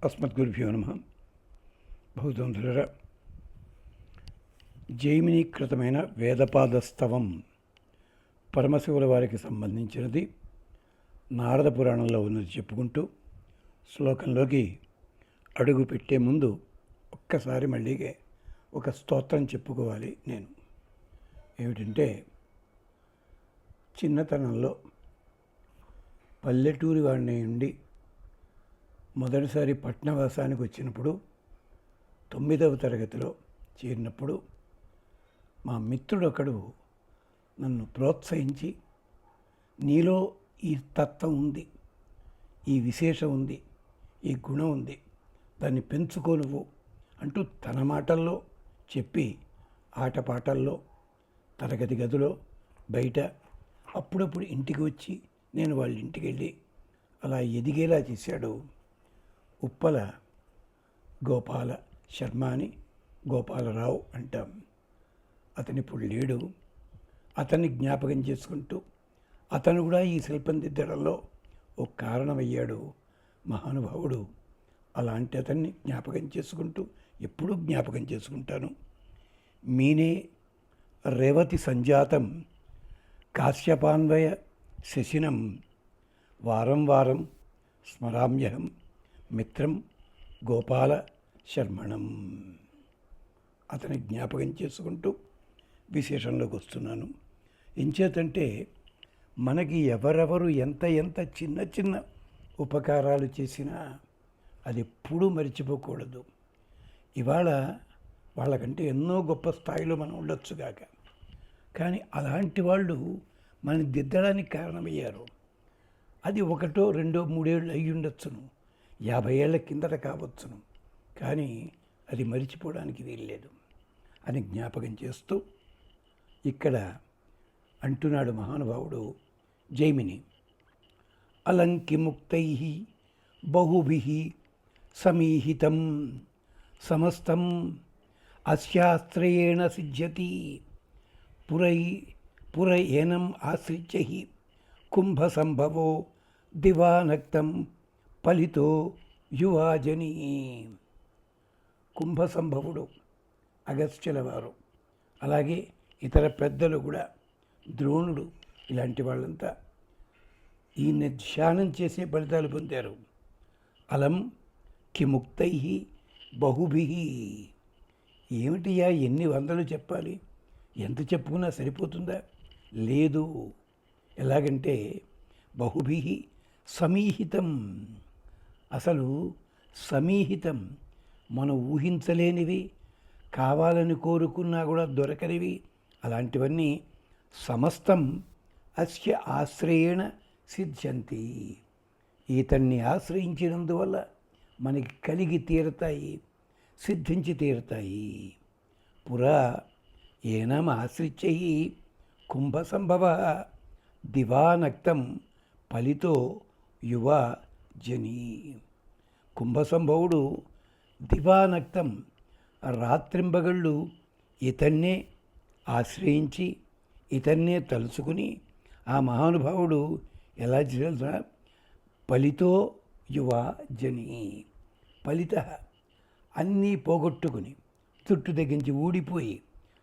అస్మద్గురుభ్యో నమ. బహుదంధులర, జైమినీకృతమైన వేదపాదస్తవం పరమశివుల వారికి సంబంధించినది. నారద పురాణంలో ఉన్నది చెప్పుకుంటూ శ్లోకంలోకి అడుగు పెట్టే ముందు ఒక్కసారి మళ్ళీ ఒక స్తోత్రం చెప్పుకోవాలి. నేను ఏమిటంటే, చిన్నతనంలో పల్లెటూరి వాడిని ఉండి మొదటిసారి పట్నవాసానికి వచ్చినప్పుడు 9వ తరగతిలో చేరినప్పుడు మా మిత్రుడు ఒకడు నన్ను ప్రోత్సహించి, నీలో ఈ తత్వం ఉంది, ఈ విశేషం ఉంది, ఈ గుణం ఉంది, దాన్ని పెంచుకో నువ్వు అంటూ తన మాటల్లో చెప్పి ఆటపాటల్లో, తరగతి గదిలో, బయట, అప్పుడప్పుడు ఇంటికి వచ్చి నేను వాళ్ళ ఇంటికి వెళ్ళి అలా ఎదిగేలా చేశాడు. ఉప్పల గోపాల శర్మ అని, గోపాలరావు అంటాం. అతని ఇప్పుడు లేడు. అతన్ని జ్ఞాపకం చేసుకుంటూ, అతను కూడా ఈ శిల్పం దిద్దడంలో ఒక కారణమయ్యాడు మహానుభావుడు. అలాంటి అతన్ని జ్ఞాపకం చేసుకుంటూ ఎప్పుడూ జ్ఞాపకం చేసుకుంటాను. మీనే రేవతి సంజాతం కాశ్యపాన్వయ శశినం వారం వారం స్మరామ్యహం మిత్రం గోపాల శర్మణం. అతని జ్ఞాపకం చేసుకుంటూ విశేషంలోకి వస్తున్నాను. ఎంచేతంటే, మనకి ఎవరెవరు ఎంత ఎంత చిన్న చిన్న ఉపకారాలు చేసినా అది ఎప్పుడూ మర్చిపోకూడదు. ఇవాళ వాళ్ళకంటే ఎన్నో గొప్ప స్థాయిలో మనం ఉండొచ్చుగాక, కానీ అలాంటి వాళ్ళు మనని దిద్దడానికి కారణమయ్యారు. అది 1, 2, 3 ఏళ్ళు అయ్యి ఉండొచ్చును, 50 ఏళ్ల కిందట కావచ్చును, కానీ అది మరిచిపోవడానికి వీల్లేదు అని జ్ఞాపకం చేస్తూ ఇక్కడ అంటున్నాడు మహానుభావుడు జైమిని. అలంకిముక్తై బహుభిః సమీహితం సమస్తం అస్యాశ్రయేణ సిద్ధ్యతి పురయేనం ఆశ్రిత్య కుంభసంభవో దివానక్తం ఫలితో యువాజని. కుంభసంభవుడు అగస్త్యుల వారు, అలాగే ఇతర పెద్దలు కూడా, ద్రోణుడు, ఇలాంటి వాళ్ళంతా ఈయన ధ్యానం చేసే ఫలితాలు పొందారు. అలం కిముక్తై బహుభిః. ఏమిటియా, ఎన్ని వందలు చెప్పాలి? ఎంత చెప్పుకున్నా సరిపోతుందా? లేదు. ఎలాగంటే, బహుభిః సమీహితం. అసలు సమీహితం, మనం ఊహించలేనివి, కావాలని కోరుకున్నా కూడా దొరకనివి, అలాంటివన్నీ సమస్తం అస్య ఆశ్రయేణ సిద్ధ్యంతి. ఇతన్ని ఆశ్రయించినందువల్ల మనకి కలిగి తీరుతాయి, సిద్ధించి తీరుతాయి. పురా ఏనం ఆశ్రిత్యై కుంభసంభవ దివానక్తం ఫలితో యువ జని. కుంభసంభవుడు దివానక్తం, రాత్రింబగళ్ళు ఇతన్నే ఆశ్రయించి ఇతన్నే తలుచుకుని, ఆ మహానుభావుడు ఎలా చేసా, ఫలితో యువ జని. ఫలిత అన్నీ పోగొట్టుకుని, చుట్టు తెగించి ఊడిపోయి,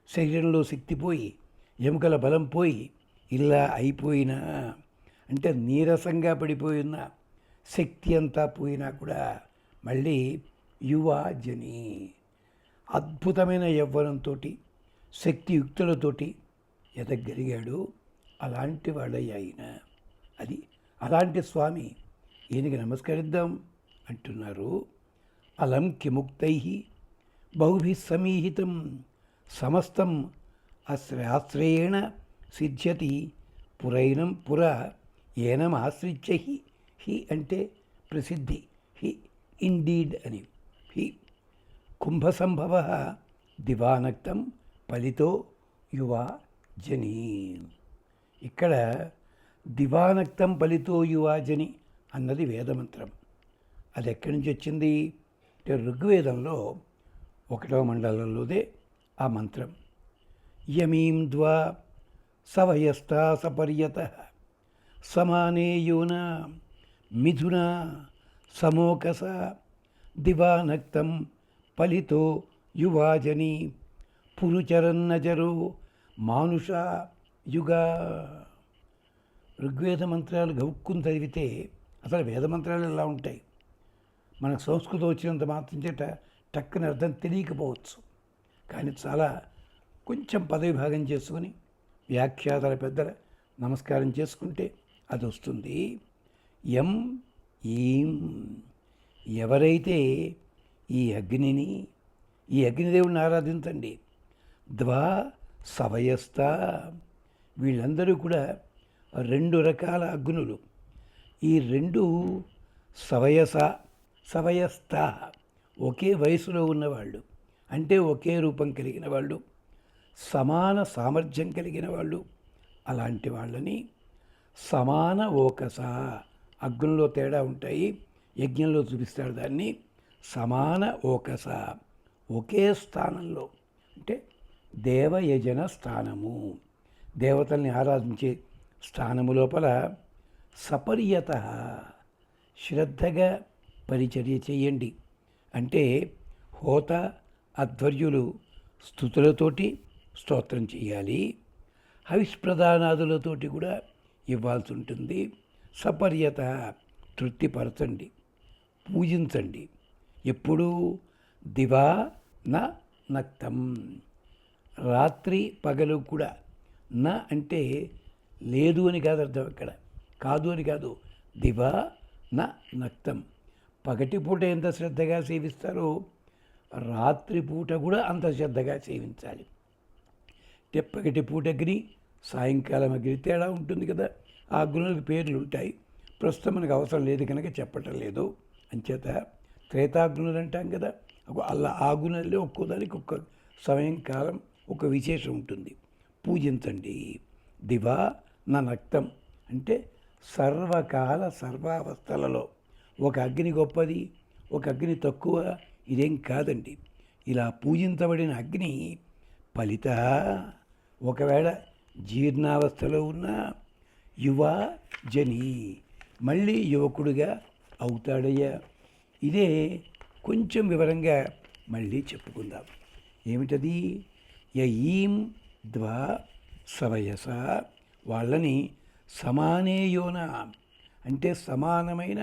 శరీరంలో శక్తి పోయి, ఎముకల బలం పోయి, ఇలా అయిపోయినా, అంటే నీరసంగా పడిపోయిన శక్తి అంతా పోయినా కూడా మళ్ళీ యువజని, అద్భుతమైన యవ్వనంతో, శక్తియుక్తులతోటి ఎదగలిగాడు. అలాంటి వాడయ్య ఆయన. అది అలాంటి స్వామి, ఈయనకి నమస్కరిద్దాం అంటున్నారు. అలం కిముక్తై బహుభిః సమీహితం సమస్తం ఆశ్రయేణ సిద్ధ్యతి పుర ఏనం ఆశ్రిత్య. హి అంటే ప్రసిద్ధి, హి ఇండీడ్ అని. హి కుంభసంభవ దివానక్తం ఫలితో యువ జని. ఇక్కడ దివానక్తం ఫలితో యువాజని అన్నది వేదమంత్రం. అది ఎక్కడి నుంచి వచ్చింది అంటే, ఋగ్వేదంలో 1వ మండలంలోదే ఆ మంత్రం. యమీం ద్వా సవయస్తా సపర్యతః సమానే యోన మిథున సమోకస దివానక్తం ఫలితో యువాజని పురుచరన్నజరో మానుష యుగా. ఋగ్వేద మంత్రాలు గౌక్కుని చదివితే అసలు వేద మంత్రాలు ఎలా ఉంటాయి, మనకు సంస్కృతం వచ్చినంత మాత్రం చేత టక్కున అర్థం తెలియకపోవచ్చు. కానీ చాలా కొంచెం పదవి భాగం చేసుకుని వ్యాఖ్యాతల పెద్దల నమస్కారం చేసుకుంటే అది వస్తుంది. యం ఈం, ఎవరైతే ఈ అగ్నిదేవుడిని ఆరాధించండి. ద్వా సవయస్థ, వీళ్ళందరూ కూడా 2 రకాల అగ్నులు. ఈ 2 సవయస్థ, ఒకే వయసులో ఉన్నవాళ్ళు, అంటే ఒకే రూపం కలిగిన వాళ్ళు, సమాన సామర్థ్యం కలిగిన వాళ్ళు. అలాంటి వాళ్ళని సమాన ఓకస, అగ్నుల్లో తేడా ఉంటాయి, యజ్ఞంలో చూపిస్తాడు దాన్ని. సమాన ఓకస, ఒకే స్థానంలో, అంటే దేవయజన స్థానము, దేవతల్ని ఆరాధించే స్థానము లోపల సపర్యత, శ్రద్ధగా పరిచర్య చేయండి. అంటే హోత అధ్వర్యులు స్తుతులతోటి స్తోత్రం చేయాలి, హవిష్ప్రదానాదులతోటి కూడా ఇవ్వాల్సి ఉంటుంది. సపర్యత, తృప్తిపరచండి, పూజించండి. ఎప్పుడూ దివా నక్తం, రాత్రి పగలు కూడా. అంటే లేదు అని కాదు అర్థం, అక్కడ కాదు అని కాదు. దివా నక్తం, పగటిపూట ఎంత శ్రద్ధగా సేవిస్తారో రాత్రిపూట కూడా అంత శ్రద్ధగా సేవించాలి. అంటే పగటిపూట అగ్ని, సాయంకాలం అగ్ని తేడా ఉంటుంది కదా. ఆ అగ్నులకు పేర్లు ఉంటాయి, ప్రస్తుతం మనకు అవసరం లేదు కనుక చెప్పటం లేదు. అంచేత త్రేతాగ్నులు అంటాం కదా, అలా ఆగునల్లో ఒక్కో దానికి ఒక్క సమయం కాలం ఒక విశేషం ఉంటుంది. పూజించండి. దివా నక్తం అంటే సర్వకాల సర్వావస్థలలో. ఒక అగ్ని గొప్పది, ఒక అగ్ని తక్కువ, ఇదేం కాదండి. ఇలా పూజించబడిన అగ్ని ఫలిత, ఒకవేళ జీర్ణావస్థలో ఉన్న యువజని, మళ్ళీ యువకుడిగా అవుతాడయ్యా. ఇదే కొంచెం వివరంగా మళ్ళీ చెప్పుకుందాం. ఏమిటది? యయీం ద్వా సవయస, వాళ్ళని సమానేయోన అంటే సమానమైన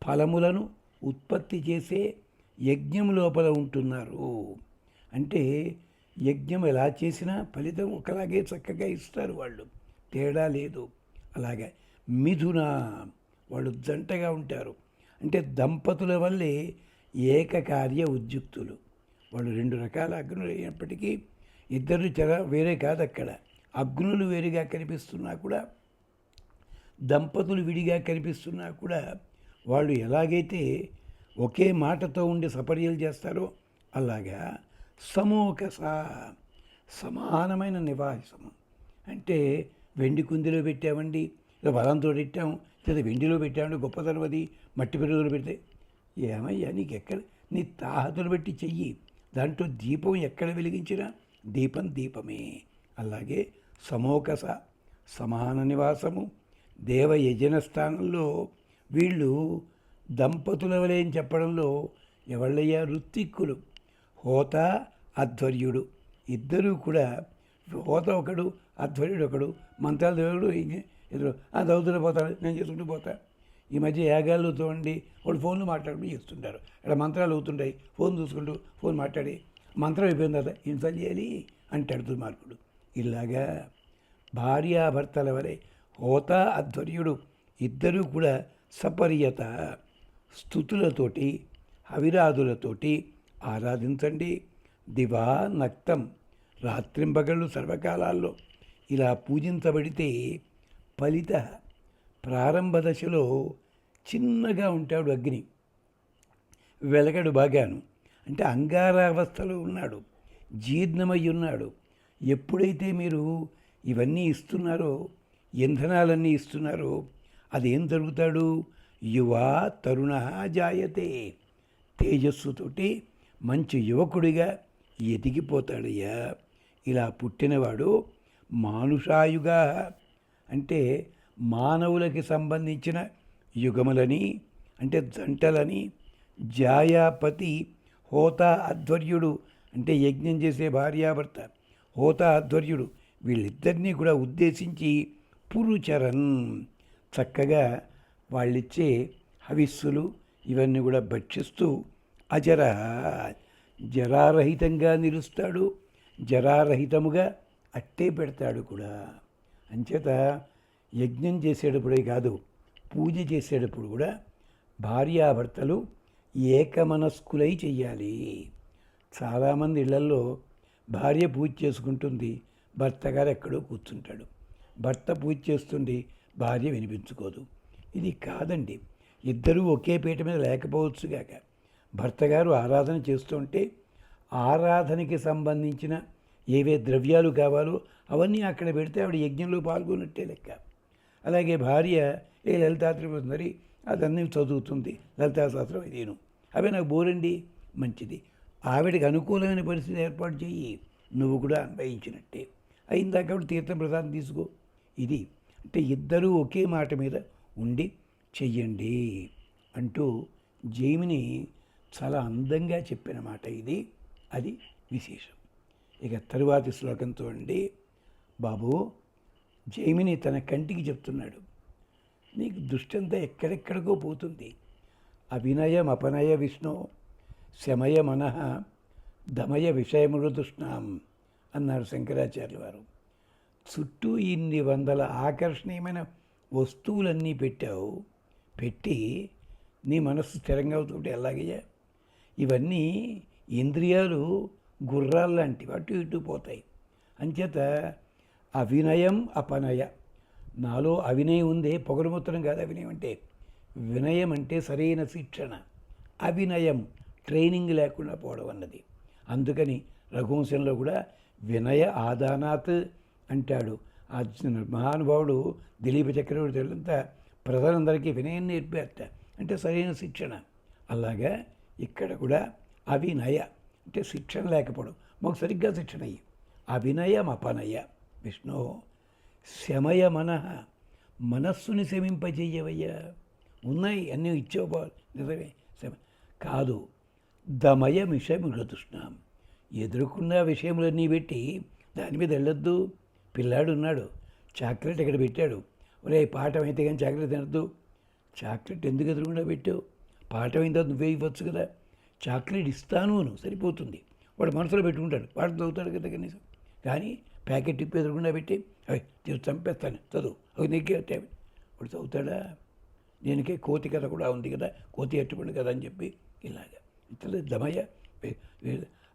ఫలములను ఉత్పత్తి చేసే యజ్ఞం లోపల ఉంటున్నారు. అంటే యజ్ఞం ఎలా చేసినా ఫలితం ఒకలాగే చక్కగా ఇస్తారు వాళ్ళు, తేడా లేదు. అలాగే మిథున, వాళ్ళు జంటగా ఉంటారు. అంటే దంపతుల వల్లే ఏకకార్య ఉద్యుక్తులు. వాళ్ళు 2 రకాల అగ్నులు అయినప్పటికీ ఇద్దరు వేరే కాదు. అక్కడ అగ్నులు వేరుగా కనిపిస్తున్నా కూడా, దంపతులు విడిగా కనిపిస్తున్నా కూడా, వాళ్ళు ఎలాగైతే ఒకే మాటతో ఉండి సపర్యలు చేస్తారో అలాగా సమోకస, సమానమైన నివాసము. అంటే వెండి కుందిలో పెట్టామండి, లేదా వలంతో పెట్టాము, లేదా వెండిలో పెట్టామండి, గొప్పతనం అది. మట్టి పెరుగుదలు పెడితే ఏమయ్యా నీకు ఎక్కడ, నీ తాహతులు బట్టి చెయ్యి. దాంట్లో దీపం ఎక్కడ వెలిగించినా దీపం దీపమే. అలాగే సమోకస, సమాన నివాసము. దేవయజన స్థానంలో వీళ్ళు దంపతుల వలె అని చెప్పడంలో ఎవళ్ళయ్యా? ఋత్విక్కులు. హోత అధ్వర్యుడు ఇద్దరూ కూడా, హోత ఒకడు, అధ్వర్యుడు ఒకడు. మంత్రాలు దేవుడు ఎదురు దౌతులు పోతాడు, నేను చేసుకుంటూ పోతా. ఈ మధ్య యాగాల్లో చూడండి, వాళ్ళు ఫోన్లు మాట్లాడుకుంటూ చేస్తుంటారు. అక్కడ మంత్రాలు అవుతుంటాయి, ఫోన్ చూసుకుంటూ ఫోన్ మాట్లాడి మంత్రం అయిపోయిన తర్వాత ఇన్సల్ చేయాలి అంటాడు దుర్మార్గుడు. ఇలాగా భార్యాభర్తల వలె హోత అధ్వర్యుడు ఇద్దరూ కూడా సపర్యత, స్తుతులతోటి హవిరాదులతోటి ఆరాధించండి. దివా నక్తం, రాత్రింబగళ్ళు సర్వకాలాల్లో ఇలా పూజించబడితే ఫలిత, ప్రారంభ దశలో చిన్నగా ఉంటాడు అగ్ని, వెలగడు బాగాను. అంటే అంగారావస్థలో ఉన్నాడు, జీర్ణమై ఉన్నాడు. ఎప్పుడైతే మీరు ఇవన్నీ ఇస్తున్నారో, ఇంధనాలన్నీ ఇస్తున్నారో, అదేం జరుగుతాడు? యువ తరుణ జాయతే, తేజస్సుతోటి మంచి యువకుడిగా ఎదిగిపోతాడయ్యా. ఇలా పుట్టినవాడు మానుషాయుగా, అంటే మానవులకి సంబంధించిన యుగములని, అంటే జంటలని జాయాపతి హోత అధ్వర్యుడు అంటే యజ్ఞం చేసే భార్యాభర్త, హోత అధ్వర్యుడు వీళ్ళిద్దరినీ కూడా ఉద్దేశించి పురుచరన్ చక్కగా వాళ్ళిచ్చే హవిస్సులు ఇవన్నీ కూడా భక్షిస్తూ అజర జరారహితంగా నిలుస్తాడు, జరారహితముగా అట్టే పెడతాడు కూడా. అంచేత యజ్ఞం చేసేటప్పుడే కాదు, పూజ చేసేటప్పుడు కూడా భార్యాభర్తలు ఏకమనస్కులై చెయ్యాలి. చాలామంది ఇళ్లల్లో భార్య పూజ చేసుకుంటుంది, భర్త గారు ఎక్కడో కూర్చుంటాడు. భర్త పూజ చేస్తుండి భార్య వినిపించుకోదు. ఇది కాదండి. ఇద్దరూ ఒకే పీట మీద లేకపోవచ్చుగాక, భర్త గారు ఆరాధన చేస్తుంటే ఆరాధనకి సంబంధించిన ఏవే ద్రవ్యాలు కావాలో అవన్నీ అక్కడ పెడితే ఆవిడ యజ్ఞంలో పాల్గొన్నట్టే లెక్క. అలాగే భార్య లలితాత్రిపురందరి అదన్నీ చదువుతుంది, లలితా శాస్త్రం ఇదేను, అవి నాకు బోరండి, మంచిది. ఆవిడకి అనుకూలమైన పరిస్థితి ఏర్పాటు చెయ్యి, నువ్వు కూడా అన్వయించినట్టే అయిందా. కాబట్టి తీర్థం ప్రసాదం తీసుకో. ఇది అంటే ఇద్దరూ ఒకే మాట మీద ఉండి చెయ్యండి అంటూ జైమిని చాలా అందంగా చెప్పిన మాట ఇది. అది విశేషం. ఇక తరువాతి శ్లోకం చూడండి. బాబు, జైమిని తన కంటికి చెప్తున్నాడు, నీకు దృష్టంతా ఎక్కడెక్కడికో పోతుంది. అవినయం అపనయ విష్ణు శమయ మనః దమయ విషయమృదుష్ణాం అన్నారు శంకరాచార్యుల వారు. చుట్టూ ఇన్ని వందల ఆకర్షణీయమైన వస్తువులన్నీ పెట్టావు, పెట్టి నీ మనస్సు స్థిరంగా అవుతుంటే ఎలాగయ్యా? ఇవన్నీ ఇంద్రియాలు గుర్రాల్లాంటివి, అటు ఇటు పోతాయి. అంచేత అవినయం అపనయ, నాలో అవినయం ఉందే, పొగరుముత్తరం కాదు అవినయం అంటే. వినయం అంటే సరైన శిక్షణ, అవినయం ట్రైనింగ్ లేకుండా పోవడం అన్నది. అందుకని రఘువంశంలో కూడా వినయ ఆదానాత్ అంటాడు. ఆ మహానుభావుడు దిలీప చక్రవర్తి అంతా ప్రజలందరికీ వినయం నేర్పారట, అంటే సరైన శిక్షణ. అలాగా ఇక్కడ కూడా అవినయ అంటే శిక్షణ లేకపోవడం, మాకు సరిగ్గా శిక్షణ అయ్యి. అవినయం అపనయ విష్ణు శమయ మనః, మనస్సుని శమింపజేయవయ్యా. ఉన్నాయి అన్నీ ఇచ్చేవో నిజమే, కాదు. దమయ విషయమృదుష్ణాం, ఎదుర్కొన్న విషయములన్నీ పెట్టి దాని మీద వెళ్ళొద్దు. పిల్లాడు ఉన్నాడు, చాక్లెట్ ఇక్కడ పెట్టాడు, ఒరే పాఠం అయితే కానీ చాక్లెట్ తినద్దు. చాక్లెట్ ఎందుకు ఎదురుకుండా పెట్టావు? పాఠం అయిన తర్వాత నువ్వే ఇవ్వచ్చు కదా. చాక్లెట్ ఇస్తాను అను, సరిపోతుంది. వాడు మనసులో పెట్టుకుంటాడు, వాడు చదువుతాడు కదా కనీసం. కానీ ప్యాకెట్ టిప్పు ఎదురుకుండా పెట్టి అవి చంపేస్తాను చదువు, అవి నెగ్గే వాడు చదువుతాడా? నేనకే కోతి కథ కూడా ఉంది కదా, కోతి ఎట్టుపండు కదా అని చెప్పి ఇలాగా ఇతరులు దమయ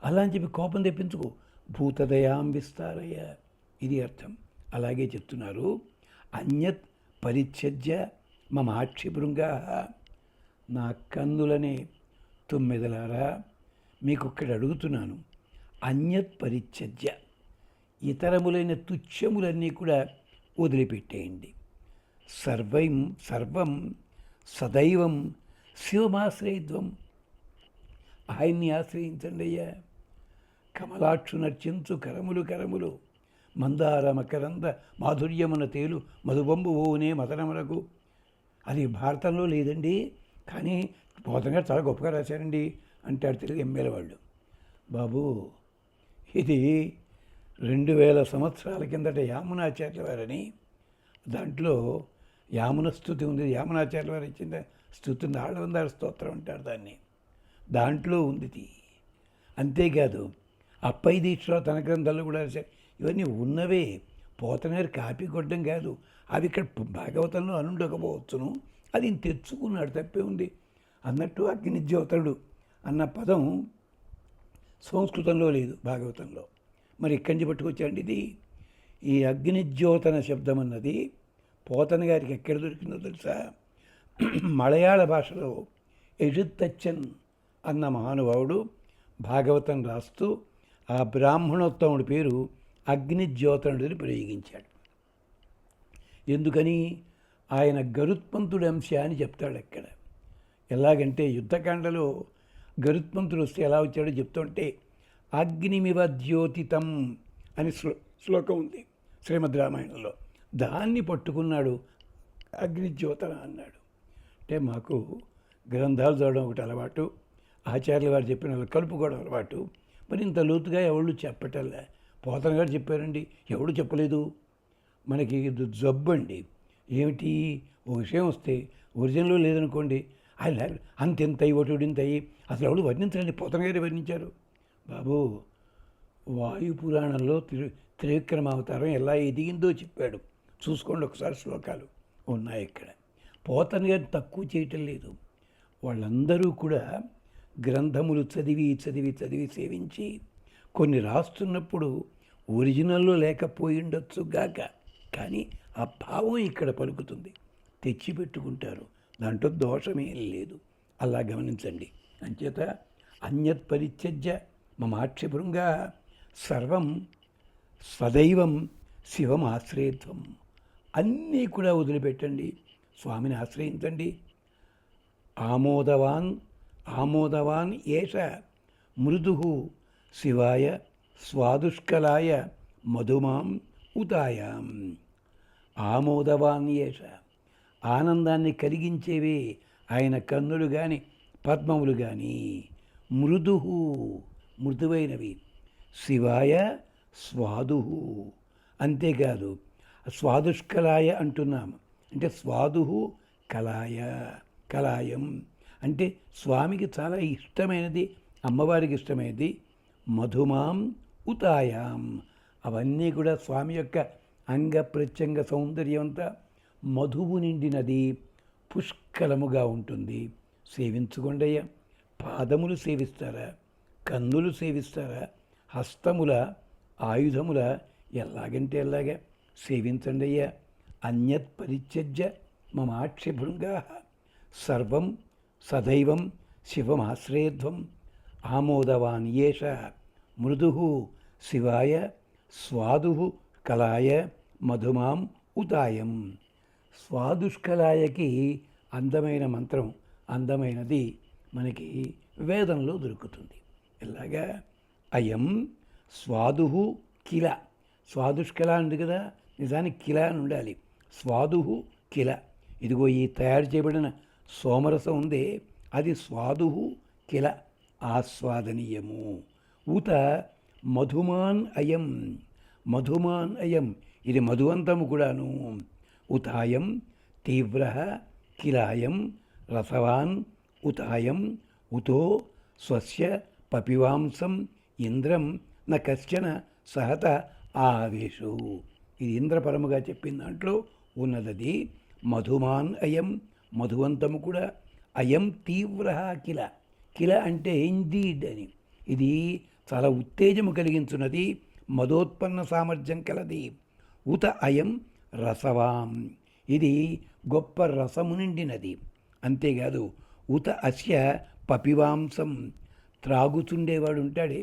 అలా అని చెప్పి కోపం తెప్పించుకో. భూతదయాం విస్తారయ, ఇది అర్థం. అలాగే చెప్తున్నారు, అన్యత్ పరిచ్ఛేద్య మమాక్షిభృంగా, నా కన్నులనే తొమ్మిదలారా మీకు ఒక్కటి అడుగుతున్నాను. అన్యత్ పరిచ్ఛేద్య, ఇతరములైన తుచ్చములన్నీ కూడా వదిలిపెట్టేయండి. సర్వం సదైవం శివమాశ్రయిత్వం, ఆయన్ని ఆశ్రయించండి అయ్యా. కమలాక్షు నర్చించు కరములు కరములు, మందార మకరంద మాధుర్యమున తేలు మధుబంబు ఓనే మదనములకు. అది భారతంలో లేదండి, కానీ పోతన గారు చాలా గొప్పగా రాశారండి అంటాడు తెలుగు ఎమ్మెల్యే వాళ్ళు. బాబు, ఇది 2000 సంవత్సరాల కిందట యామునాచార్యుల వారని, దాంట్లో యామున స్తుతి ఉంది. యామునాచార్యుల వారు ఇచ్చిన స్తుతి ఆళ్ళవందారు స్తోత్రం అంటారు దాన్ని, దాంట్లో ఉంది. అంతేకాదు అప్పై దీక్షలో తన గ్రంథాల్లో కూడా రాశారు. ఇవన్నీ ఉన్నవే, పోతనారు కాపీ కొట్టడం కాదు. అవి ఇక్కడ భాగవతంలో అనుండకపోవచ్చును, అది తెచ్చుకున్నాడు, తప్పే ఉంది. అన్నట్టు అగ్నిజ్యోతుడు అన్న పదం సంస్కృతంలో లేదు, భాగవతంలో. మరి ఇక్కడి నుంచి పట్టుకొచ్చాండి ఇది. ఈ అగ్నిజ్యోతన శబ్దం అన్నది పోతన గారికి ఎక్కడ దొరికిందో తెలుసా? మలయాళ భాషలో ఎഴുത്തച്ഛన్ అన్న మహానుభావుడు భాగవతం రాస్తూ ఆ బ్రాహ్మణోత్తముడి పేరు అగ్నిజ్యోతనుడిని ప్రయోగించాడు. ఎందుకని? ఆయన గరుత్మంతుడి అంశ అని చెప్తాడు అక్కడ. ఎలాగంటే యుద్ధకాండలో గరుత్మంతుడు వస్తే ఎలా వచ్చాడో చెప్తుంటే అగ్నిమివ ద్యోతితం అని శ్లోకం ఉంది శ్రీమద్ రామాయణంలో. దాన్ని పట్టుకున్నాడు, అగ్నిజ్యోతన అన్నాడు. అంటే మాకు గ్రంథాలు చదవడం ఒకటి అలవాటు, ఆచార్యుల వారు చెప్పిన వాళ్ళు కలుపుకోవడం అలవాటు. మరి ఇంత లోతుగా ఎవళ్ళు చెప్పటల్లా. పోతన గారు చెప్పారండి, ఎవడు చెప్పలేదు. మనకి ఇది జబ్బు అండి. ఏమిటి, ఒక విషయం వస్తే ఒరిజినల్ లేదనుకోండి, ఆయన అంతెంతయి ఒకటింతయి అసలు ఎవడు వర్ణించండి. పోతన గారు వర్ణించారు. బాబు, వాయు పురాణంలో త్రివిక్రమావతారం ఎలా ఎదిగిందో చెప్పాడు. చూసుకోండి ఒకసారి, శ్లోకాలు ఉన్నాయి ఇక్కడ. పోతన గారు తక్కువ చేయటం లేదు. వాళ్ళందరూ కూడా గ్రంథములు చదివి చదివి చదివి సేవించి కొన్ని రాస్తున్నప్పుడు ఒరిజినల్లో లేకపోయిండొచ్చు గాక, కానీ ఆ భావం ఇక్కడ పలుకుతుంది. తెచ్చిపెట్టుకుంటారు, దాంట్లో దోషమేం లేదు. అలా గమనించండి. అంచేత అన్యత్ పరిత్యజ్య మమాక్షభృంగా సర్వం సదైవం శివం ఆశ్రయత్వం. అన్నీ కూడా వదిలిపెట్టండి, స్వామిని ఆశ్రయించండి. ఆమోదవాన్ ఏష మృదు శివాయ స్వాదుష్కలాయ మధుమాం ఉతాయాం. ఆమోదవాన్ ఏష, ఆనందాన్ని కలిగించేవే ఆయన కన్నులు కానీ పద్మములు కానీ. మృదు, మృదువైనవి. శివాయ స్వాదు, అంతేకాదు స్వాదుష్కలాయ అంటున్నాము అంటే స్వాదు కలాయం అంటే స్వామికి చాలా ఇష్టమైనది, అమ్మవారికి ఇష్టమైనది. మధుమాం ఉతాయాం, అవన్నీ కూడా స్వామి యొక్క అంగ ప్రత్యంగ సౌందర్యం అంతా మధువు నిండినది, పుష్కలముగా ఉంటుంది. సేవించుకోండయ్యా. పాదములు సేవిస్తారా, కన్నులు సేవిస్తారా, హస్తముల ఆయుధముల, ఎలాగంటే ఎలాగా సేవించండి అయ్యా. అన్యత్ పరిత్యజ్య మమాక్షభృంగా సర్వం సదైవం శివమాశ్రయధ్వం. ఆమోదవాన్ ఏష మృదు శివాయ స్వాదు కలాయ మధుమాం ఉతాయం. స్వాదుష్కలాయకి అందమైన మంత్రం, అందమైనది మనకి వేదంలో దొరుకుతుంది. ఇలాగా అయం స్వాదు కిల. స్వాదుష్కల ఉంది కదా, నిజానికి కిల అని ఉండాలి. స్వాదు కిల. ఇదిగో ఈ తయారు చేయబడిన సోమరసం ఉందే, అది స్వాదు కిల, ఆస్వాదనీయము. ఊత మధుమాన్ అయం, మధుమాన్ అయం, ఇది మధువంతము కూడాను. ఉతాయం తీవ్ర కిలాయం రసవాన్ ఉతాయం ఉతో స్వస్య పపివాంసం ఇంద్రం న కశ్చన సహత ఆవేశు. ఇది ఇంద్రపరముగా చెప్పిన దాంట్లో ఉన్నదది. మధుమాన్ అయం, మధువంతము కూడా. అయం తీవ్ర కిల, కిల అంటే ఇండీడ్ అని. ఇది చాలా ఉత్తేజము కలిగించున్నది, మదోత్పన్న సామర్థ్యం కలది. ఉత అయం రసవాం, ఇది గొప్ప రసము నిండినది. అంతేకాదు ఉత అస్య పపివాంసం, త్రాగుచుండేవాడు ఉంటాడే,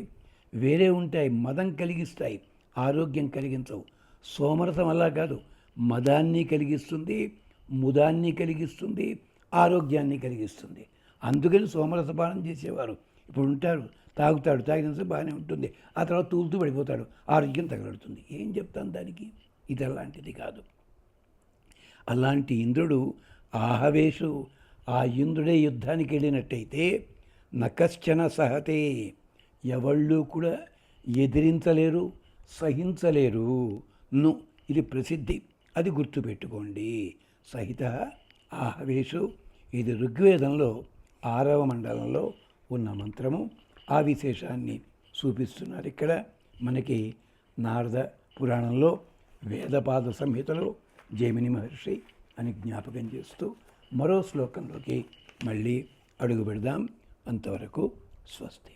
వేరే ఉంటాయి మదం కలిగిస్తాయి, ఆరోగ్యం కలిగించవు. సోమరసం అలా కాదు, మదాన్ని కలిగిస్తుంది, ముదాన్ని కలిగిస్తుంది, ఆరోగ్యాన్ని కలిగిస్తుంది. అందుకని సోమరసపానం చేసేవారు ఇప్పుడు ఉంటారు. తాగుతాడు, తాగినంత బాగానే ఉంటుంది, ఆ తర్వాత తూలుతూ పడిపోతాడు, ఆరోగ్యం తగలడుతుంది. ఏం చెప్తాను దానికి? ఇది అలాంటిది కాదు. అలాంటి ఇంద్రుడు ఆహవేషు, ఆ ఇంద్రుడే యుద్ధానికి వెళ్ళినట్టయితే నకశ్చన సహతే, ఎవళ్ళు కూడా ఎదిరించలేరు, సహించలేరు. ను, ఇది ప్రసిద్ధి, అది గుర్తుపెట్టుకోండి. సహిత ఆహవేషు, ఇది ఋగ్వేదంలో 6వ మండలంలో ఉన్న మంత్రము. ఆ విశేషాన్ని చూపిస్తున్నారు ఇక్కడ మనకి. నారద పురాణంలో వేదపాద సంహితలో జైమిని మహర్షి అని జ్ఞాపకం చేస్తూ మరో శ్లోకంలోకి మళ్ళీ అడుగు పెడదాం. అంతవరకు స్వస్తి.